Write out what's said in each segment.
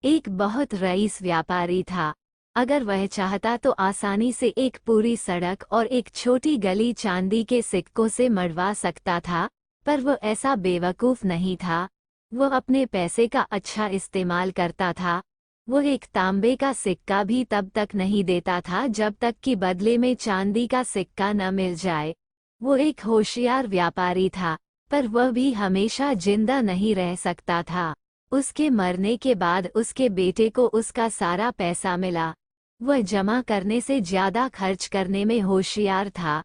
एक बहुत रईस व्यापारी था। अगर वह चाहता तो आसानी से एक पूरी सड़क और एक छोटी गली चांदी के सिक्कों से मढ़वा सकता था, पर वो ऐसा बेवकूफ़ नहीं था। वो अपने पैसे का अच्छा इस्तेमाल करता था। वो एक तांबे का सिक्का भी तब तक नहीं देता था जब तक कि बदले में चांदी का सिक्का न मिल जाए। वो एक होशियार व्यापारी था, पर वह भी हमेशा जिंदा नहीं रह सकता था। उसके मरने के बाद उसके बेटे को उसका सारा पैसा मिला। वह जमा करने से ज्यादा खर्च करने में होशियार था।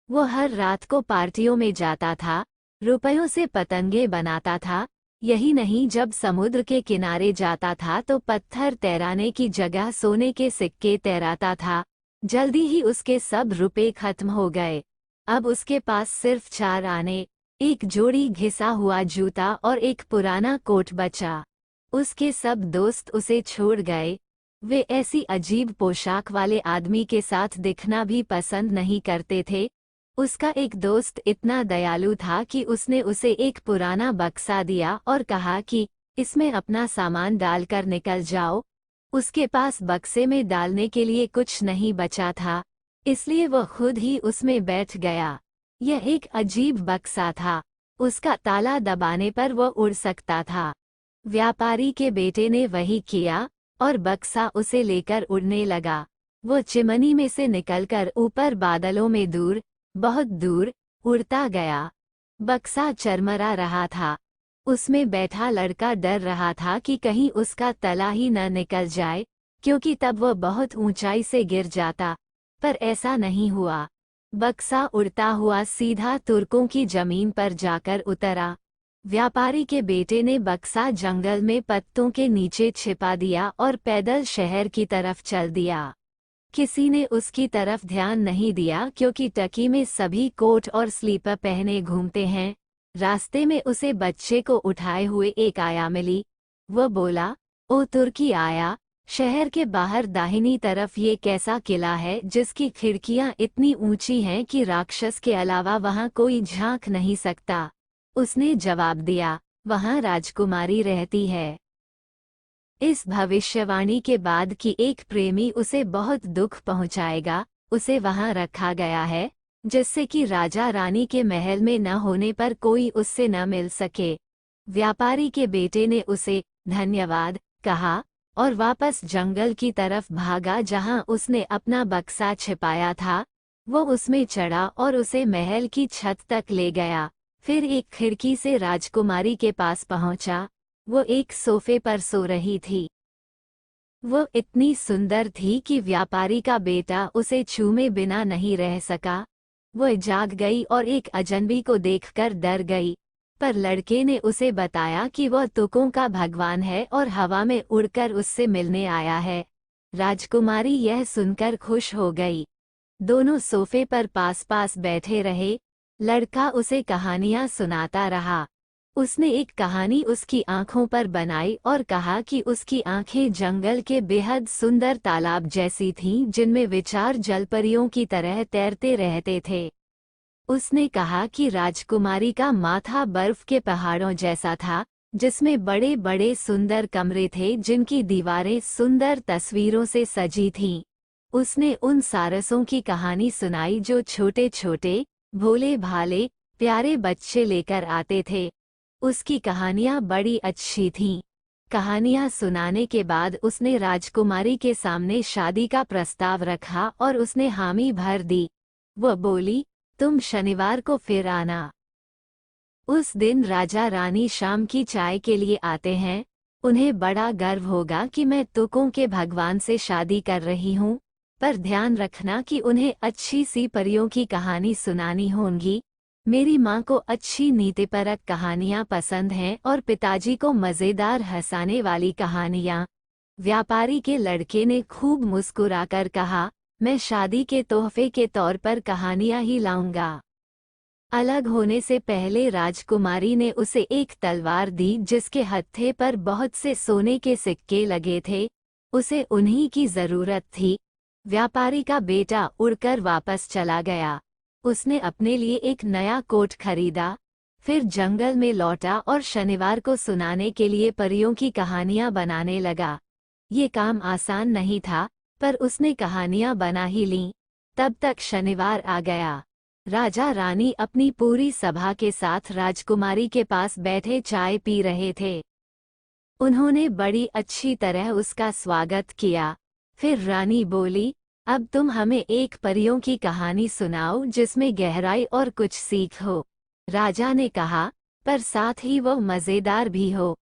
वो हर रात को पार्टियों में जाता था, रुपयों से पतंगे बनाता था। यही नहीं, जब समुद्र के किनारे जाता था तो पत्थर तैराने की जगह सोने के सिक्के तैराता था। जल्दी ही उसके सब रुपए खत्म हो गए। अब उसके पास सिर्फ 4 आने, एक जोड़ी घिसा हुआ जूता और एक पुराना कोट बचा। उसके सब दोस्त उसे छोड़ गए। वे ऐसी अजीब पोशाक वाले आदमी के साथ दिखना भी पसंद नहीं करते थे। उसका एक दोस्त इतना दयालु था कि उसने उसे एक पुराना बक्सा दिया और कहा कि इसमें अपना सामान डालकर निकल जाओ। उसके पास बक्से में डालने के लिए कुछ नहीं बचा था, इसलिए वह खुद ही उसमें बैठ गया। यह एक अजीब बक्सा था। उसका ताला दबाने पर वह उड़ सकता था। व्यापारी के बेटे ने वही किया और बक्सा उसे लेकर उड़ने लगा। वो चिमनी में से निकलकर ऊपर बादलों में दूर, बहुत दूर उड़ता गया। बक्सा चरमरा रहा था। उसमें बैठा लड़का डर रहा था कि कहीं उसका तला ही न निकल जाए, क्योंकि तब वह बहुत ऊंचाई से गिर जाता। पर ऐसा नहीं हुआ। बक्सा उड़ता हुआ सीधा तुर्कों की जमीन पर जाकर उतरा। व्यापारी के बेटे ने बक्सा जंगल में पत्तों के नीचे छिपा दिया और पैदल शहर की तरफ चल दिया। किसी ने उसकी तरफ ध्यान नहीं दिया, क्योंकि टकी में सभी कोट और स्लीपर पहने घूमते हैं। रास्ते में उसे बच्चे को उठाए हुए एक आया मिली। वह बोला, ओ तुर्की आया, शहर के बाहर दाहिनी तरफ ये कैसा किला है जिसकी खिड़कियां इतनी ऊंची हैं कि राक्षस के अलावा वहां कोई झांक नहीं सकता। उसने जवाब दिया, वहां राजकुमारी रहती है। इस भविष्यवाणी के बाद कि एक प्रेमी उसे बहुत दुख पहुंचाएगा, उसे वहां रखा गया है, जिससे कि राजा रानी के महल में न होने पर कोई उससे न मिल सके। व्यापारी के बेटे ने उसे धन्यवाद कहा और वापस जंगल की तरफ भागा जहां उसने अपना बक्सा छिपाया था। वो उसमें चढ़ा और उसे महल की छत तक ले गया। फिर एक खिड़की से राजकुमारी के पास पहुंचा। वो एक सोफे पर सो रही थी। वो इतनी सुंदर थी कि व्यापारी का बेटा उसे छूमे बिना नहीं रह सका। वो जाग गई और एक अजनबी को देखकर डर गई, पर लड़के ने उसे बताया कि वह तुकों का भगवान है और हवा में उड़कर उससे मिलने आया है। राजकुमारी यह सुनकर खुश हो गई। दोनों सोफे पर पास पास बैठे रहे। लड़का उसे कहानियां सुनाता रहा। उसने एक कहानी उसकी आंखों पर बनाई और कहा कि उसकी आंखें जंगल के बेहद सुंदर तालाब जैसी थीं, जिनमें विचार जलपरियों की तरह तैरते रहते थे। उसने कहा कि राजकुमारी का माथा बर्फ के पहाड़ों जैसा था, जिसमें बड़े बड़े सुंदर कमरे थे जिनकी दीवारें सुंदर तस्वीरों से सजी थीं। उसने उन सारसों की कहानी सुनाई जो छोटे छोटे, भोले भाले, प्यारे बच्चे लेकर आते थे। उसकी कहानियां बड़ी अच्छी थीं। कहानियां सुनाने के बाद उसने राजकुमारी के सामने शादी का प्रस्ताव रखा और उसने हामी भर दी। वह बोली, तुम शनिवार को फिर आना। उस दिन राजा रानी शाम की चाय के लिए आते हैं। उन्हें बड़ा गर्व होगा कि मैं तुकों के भगवान से शादी कर रही हूँ, पर ध्यान रखना कि उन्हें अच्छी सी परियों की कहानी सुनानी होंगी। मेरी माँ को अच्छी नीतिपरक कहानियाँ पसंद हैं और पिताजी को मज़ेदार हंसाने वाली कहानियाँ। व्यापारी के लड़के ने खूब मुस्कुराकर कहा, मैं शादी के तोहफे के तौर पर कहानियाँ ही लाऊंगा। अलग होने से पहले राजकुमारी ने उसे एक तलवार दी जिसके हत्थे पर बहुत से सोने के सिक्के लगे थे। उसे उन्हीं की जरूरत थी। व्यापारी का बेटा उड़कर वापस चला गया। उसने अपने लिए एक नया कोट खरीदा, फिर जंगल में लौटा और शनिवार को सुनाने के लिए परियों की कहानियां बनाने लगा। ये काम आसान नहीं था, पर उसने कहानियां बना ही लीं। तब तक शनिवार आ गया। राजा रानी अपनी पूरी सभा के साथ राजकुमारी के पास बैठे चाय पी रहे थे। उन्होंने बड़ी अच्छी तरह उसका स्वागत किया। फिर रानी बोली, अब तुम हमें एक परियों की कहानी सुनाओ जिसमें गहराई और कुछ सीख हो। राजा ने कहा, पर साथ ही वो मज़ेदार भी हो।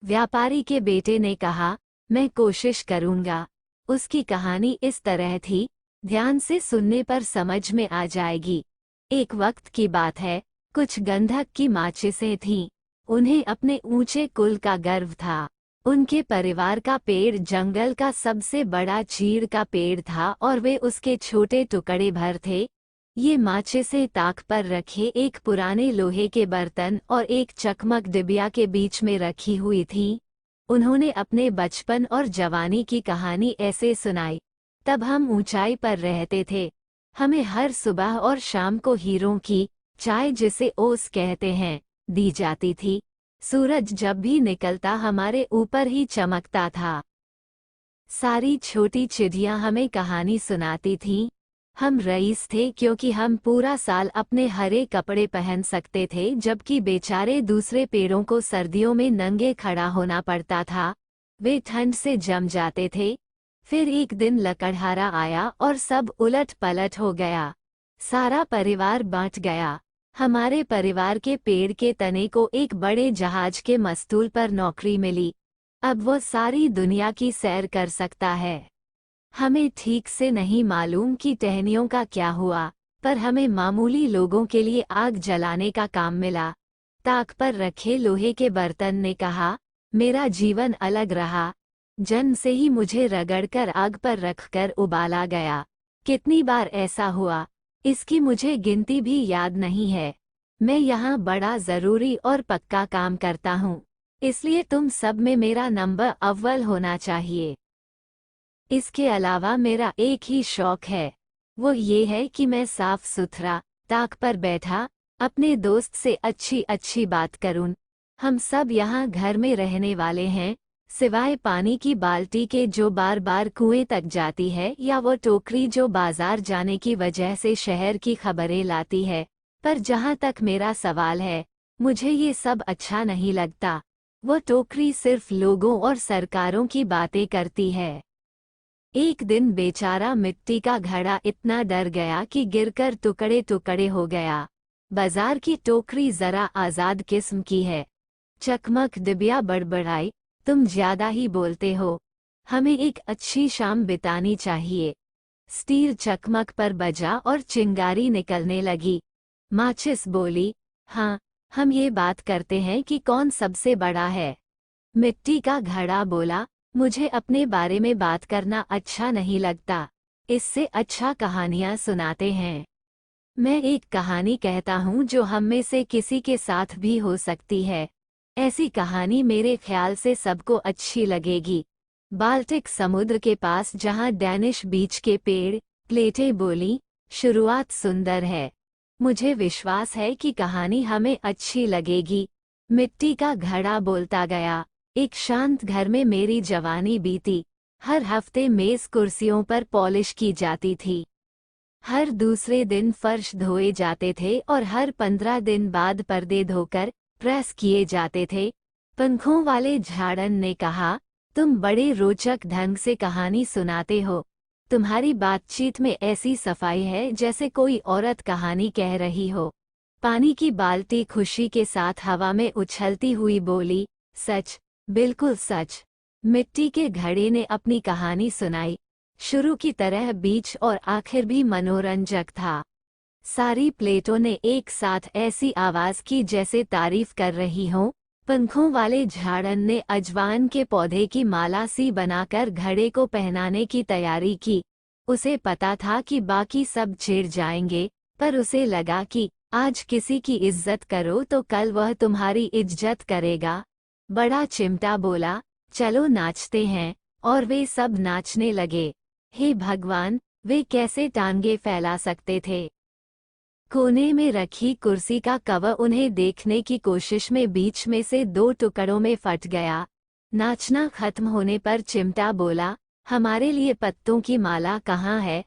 व्यापारी के बेटे ने कहा, मैं कोशिश करूंगा। उसकी कहानी इस तरह थी, ध्यान से सुनने पर समझ में आ जाएगी। एक वक्त की बात है, कुछ गंधक की माचिसें थीं। उन्हें अपने ऊंचे कुल का गर्व था। उनके परिवार का पेड़ जंगल का सबसे बड़ा चीड़ का पेड़ था और वे उसके छोटे टुकड़े भर थे। ये माचिसें ताक पर रखे एक पुराने लोहे के बर्तन और एक चकमक डिबिया के बीच में रखी हुई थीं। उन्होंने अपने बचपन और जवानी की कहानी ऐसे सुनाई। तब हम ऊंचाई पर रहते थे। हमें हर सुबह और शाम को हीरों की चाय, जिसे ओस कहते हैं, दी जाती थी। सूरज जब भी निकलता हमारे ऊपर ही चमकता था। सारी छोटी चिड़ियां हमें कहानी सुनाती थीं। हम रईस थे क्योंकि हम पूरा साल अपने हरे कपड़े पहन सकते थे, जबकि बेचारे दूसरे पेड़ों को सर्दियों में नंगे खड़ा होना पड़ता था। वे ठंड से जम जाते थे। फिर एक दिन लकड़हारा आया और सब उलट पलट हो गया। सारा परिवार बांट गया। हमारे परिवार के पेड़ के तने को एक बड़े जहाज के मस्तूल पर नौकरी मिली। अब वो सारी दुनिया की सैर कर सकता है। हमें ठीक से नहीं मालूम कि टहनियों का क्या हुआ, पर हमें मामूली लोगों के लिए आग जलाने का काम मिला। ताक पर रखे लोहे के बर्तन ने कहा, मेरा जीवन अलग रहा। जन्म से ही मुझे रगड़कर आग पर रखकर उबाला गया। कितनी बार ऐसा हुआ, इसकी मुझे गिनती भी याद नहीं है। मैं यहाँ बड़ा ज़रूरी और पक्का काम करता हूँ, इसलिए तुम सब में मेरा नंबर अव्वल होना चाहिए। इसके अलावा मेरा एक ही शौक है, वो ये है कि मैं साफ सुथरा ताक पर बैठा अपने दोस्त से अच्छी अच्छी बात करूं। हम सब यहाँ घर में रहने वाले हैं, सिवाय पानी की बाल्टी के जो बार बार कुएं तक जाती है, या वो टोकरी जो बाजार जाने की वजह से शहर की खबरें लाती है। पर जहाँ तक मेरा सवाल है, मुझे ये सब अच्छा नहीं लगता। वो टोकरी सिर्फ लोगों और सरकारों की बातें करती है। एक दिन बेचारा मिट्टी का घड़ा इतना डर गया कि गिरकर टुकड़े टुकड़े हो गया। बाजार की टोकरी जरा आजाद किस्म की है। चकमक डिबिया बड़बड़ाई, तुम ज्यादा ही बोलते हो। हमें एक अच्छी शाम बितानी चाहिए। स्टील चकमक पर बजा और चिंगारी निकलने लगी। माचिस बोली, हाँ, हम ये बात करते हैं कि कौन सबसे बड़ा है। मिट्टी का घड़ा बोला, मुझे अपने बारे में बात करना अच्छा नहीं लगता। इससे अच्छा कहानियां सुनाते हैं। मैं एक कहानी कहता हूँ जो हम में से किसी के साथ भी हो सकती है। ऐसी कहानी मेरे ख्याल से सबको अच्छी लगेगी। बाल्टिक समुद्र के पास जहाँ डैनिश बीच के पेड़, प्लेटें बोली, शुरुआत सुंदर है। मुझे विश्वास है कि कहानी हमें अच्छी लगेगी। मिट्टी का घड़ा बोलता गया, एक शांत घर में मेरी जवानी बीती। हर हफ्ते मेज कुर्सियों पर पॉलिश की जाती थी। हर दूसरे दिन फर्श धोए जाते थे और हर 15 दिन बाद पर्दे धोकर प्रेस किए जाते थे। पंखों वाले झाड़न ने कहा, तुम बड़े रोचक ढंग से कहानी सुनाते हो। तुम्हारी बातचीत में ऐसी सफाई है जैसे कोई औरत कहानी कह रही हो। पानी की बाल्टी खुशी के साथ हवा में उछलती हुई बोली, सच, बिल्कुल सच। मिट्टी के घड़े ने अपनी कहानी सुनाई। शुरू की तरह बीच और आखिर भी मनोरंजक था। सारी प्लेटों ने एक साथ ऐसी आवाज की जैसे तारीफ कर रही हो। पंखों वाले झाड़न ने अजवान के पौधे की माला सी बनाकर घड़े को पहनाने की तैयारी की। उसे पता था कि बाकी सब चिढ़ जाएंगे, पर उसे लगा कि आज किसी की इज्जत करो तो कल वह तुम्हारी इज्जत करेगा। बड़ा चिमटा बोला, चलो नाचते हैं, और वे सब नाचने लगे। हे भगवान, वे कैसे टांगे फैला सकते थे। कोने में रखी कुर्सी का कवर उन्हें देखने की कोशिश में बीच में से 2 टुकड़ों में फट गया। नाचना खत्म होने पर चिमटा बोला, हमारे लिए पत्तों की माला कहाँ है?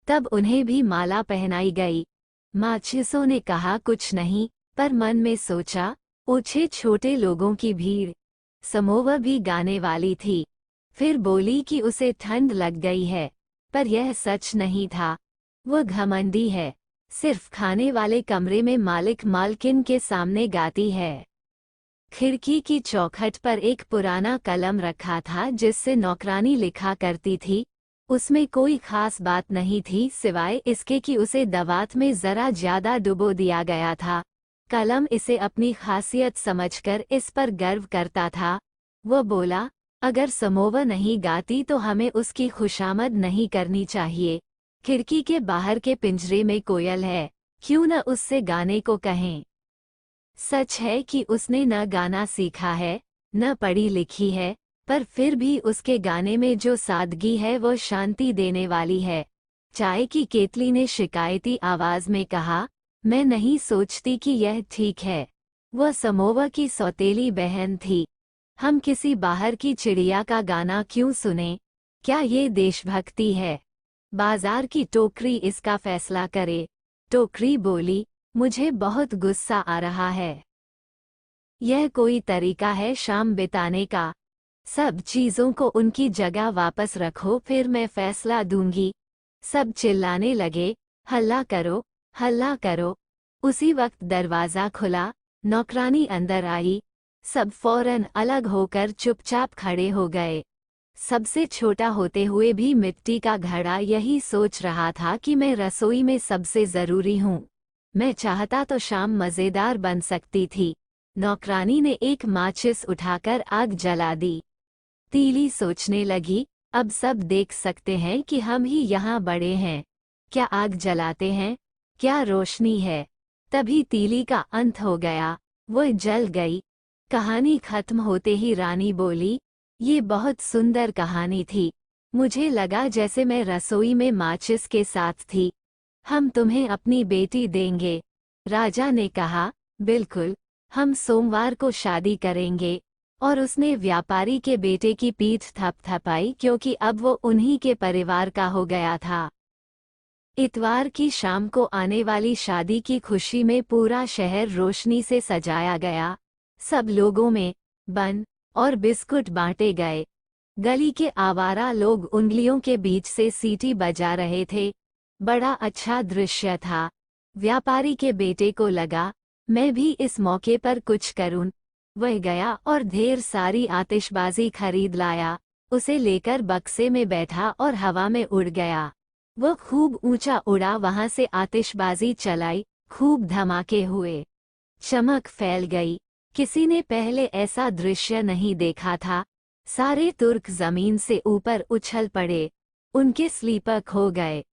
तब उन्हें भी माला पहनाई गई। माचिसों ने कहा कुछ नहीं, पर मन में सोचा, ओछे छोटे लोगों की भीड़। समोवा भी गाने वाली थी। फिर बोली कि उसे ठंड लग गई है, पर यह सच नहीं था। वह घमंडी है, सिर्फ खाने वाले कमरे में मालिक मालकिन के सामने गाती है। खिड़की की चौखट पर एक पुराना कलम रखा था जिससे नौकरानी लिखा करती थी। उसमें कोई खास बात नहीं थी सिवाय इसके कि उसे दवात में जरा ज्यादा डुबो दिया गया था। कलम इसे अपनी खासियत समझकर इस पर गर्व करता था। वह बोला, अगर समोवा नहीं गाती तो हमें उसकी खुशामद नहीं करनी चाहिए। खिड़की के बाहर के पिंजरे में कोयल है, क्यों न उससे गाने को कहें। सच है कि उसने न गाना सीखा है, न पढ़ी लिखी है, पर फिर भी उसके गाने में जो सादगी है वो शांति देने वाली है। चाय की केतली ने शिकायती आवाज में कहा, मैं नहीं सोचती कि यह ठीक है। वह समोवा की सौतेली बहन थी। हम किसी बाहर की चिड़िया का गाना क्यों सुने? क्या ये देशभक्ति है? बाजार की टोकरी इसका फैसला करे। टोकरी बोली, मुझे बहुत गुस्सा आ रहा है। यह कोई तरीका है शाम बिताने का? सब चीजों को उनकी जगह वापस रखो फिर मैं फैसला दूंगी। सब चिल्लाने लगे, हल्ला करो, हल्ला करो। उसी वक्त दरवाजा खुला, नौकरानी अंदर आई। सब फौरन अलग होकर चुपचाप खड़े हो गए। सबसे छोटा होते हुए भी मिट्टी का घड़ा यही सोच रहा था कि मैं रसोई में सबसे जरूरी हूँ। मैं चाहता तो शाम मजेदार बन सकती थी। नौकरानी ने एक माचिस उठाकर आग जला दी। तीली सोचने लगी, अब सब देख सकते हैं कि हम ही यहाँ बड़े हैं। क्या आग जलाते हैं? क्या रोशनी है? तभी तीली का अंत हो गया, वो जल गई। कहानी खत्म होते ही रानी बोली, ये बहुत सुंदर कहानी थी। मुझे लगा जैसे मैं रसोई में माचिस के साथ थी। हम तुम्हें अपनी बेटी देंगे। राजा ने कहा, बिल्कुल, हम सोमवार को शादी करेंगे। और उसने व्यापारी के बेटे की पीठ थपथपाई क्योंकि अब वो उन्हीं के परिवार का हो गया था। इतवार की शाम को आने वाली शादी की खुशी में पूरा शहर रोशनी से सजाया गया। सब लोगों में बन और बिस्कुट बांटे गए। गली के आवारा लोग उंगलियों के बीच से सीटी बजा रहे थे। बड़ा अच्छा दृश्य था। व्यापारी के बेटे को लगा, मैं भी इस मौके पर कुछ करूं। वह गया और ढेर सारी आतिशबाजी खरीद लाया। उसे लेकर बक्से में बैठा और हवा में उड़ गया। वह खूब ऊंचा उड़ा, वहां से आतिशबाजी चलाई, खूब धमाके हुए। चमक फैल गई। किसी ने पहले ऐसा दृश्य नहीं देखा था। सारे तुर्क जमीन से ऊपर उछल पड़े। उनके स्लीपर खो गए।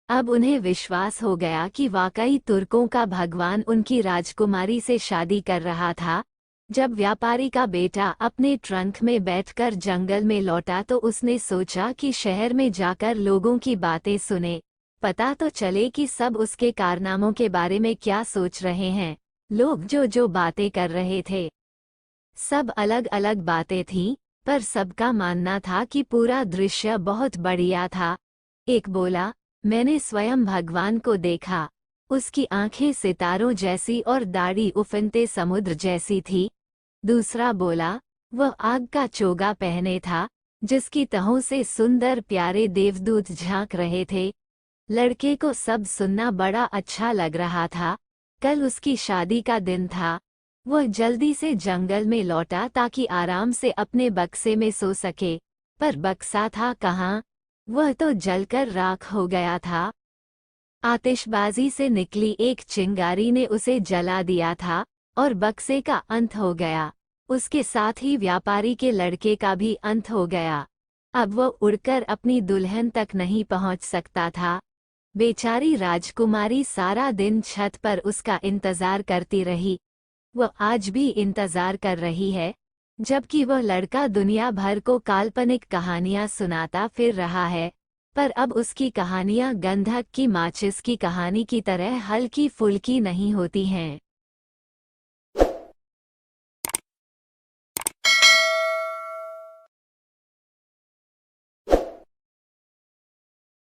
अब उन्हें विश्वास हो गया कि वाकई तुर्कों का भगवान उनकी राजकुमारी से शादी कर रहा था। जब व्यापारी का बेटा अपने ट्रंक में बैठकर जंगल में लौटा तो उसने सोचा कि शहर में जाकर लोगों की बातें सुने, पता तो चले कि सब उसके कारनामों के बारे में क्या सोच रहे हैं। लोग जो जो बातें कर रहे थे, सब अलग अलग बातें थीं, पर सबका मानना था कि पूरा दृश्य बहुत बढ़िया था। एक बोला, मैंने स्वयं भगवान को देखा। उसकी आंखें सितारों जैसी और दाढ़ी उफनते समुद्र जैसी थी। दूसरा बोला, वह आग का चोगा पहने था, जिसकी तहों से सुंदर प्यारे देवदूत झांक रहे थे। लड़के को सब सुनना बड़ा अच्छा लग रहा था। कल उसकी शादी का दिन था। वह जल्दी से जंगल में लौटा ताकि आराम से अपने बक्से में सो सके, पर बक्सा था कहाँ? वह तो जलकर राख हो गया था। आतिशबाजी से निकली एक चिंगारी ने उसे जला दिया था और बक्से का अंत हो गया। उसके साथ ही व्यापारी के लड़के का भी अंत हो गया। अब वह उड़कर अपनी दुल्हन तक नहीं पहुंच सकता था। बेचारी राजकुमारी सारा दिन छत पर उसका इंतजार करती रही। वह आज भी इंतजार कर रही है, जबकि वह लड़का दुनिया भर को काल्पनिक कहानियां सुनाता फिर रहा है। पर अब उसकी कहानियां गंधक की माचिस की कहानी की तरह हल्की फुल्की नहीं होती हैं।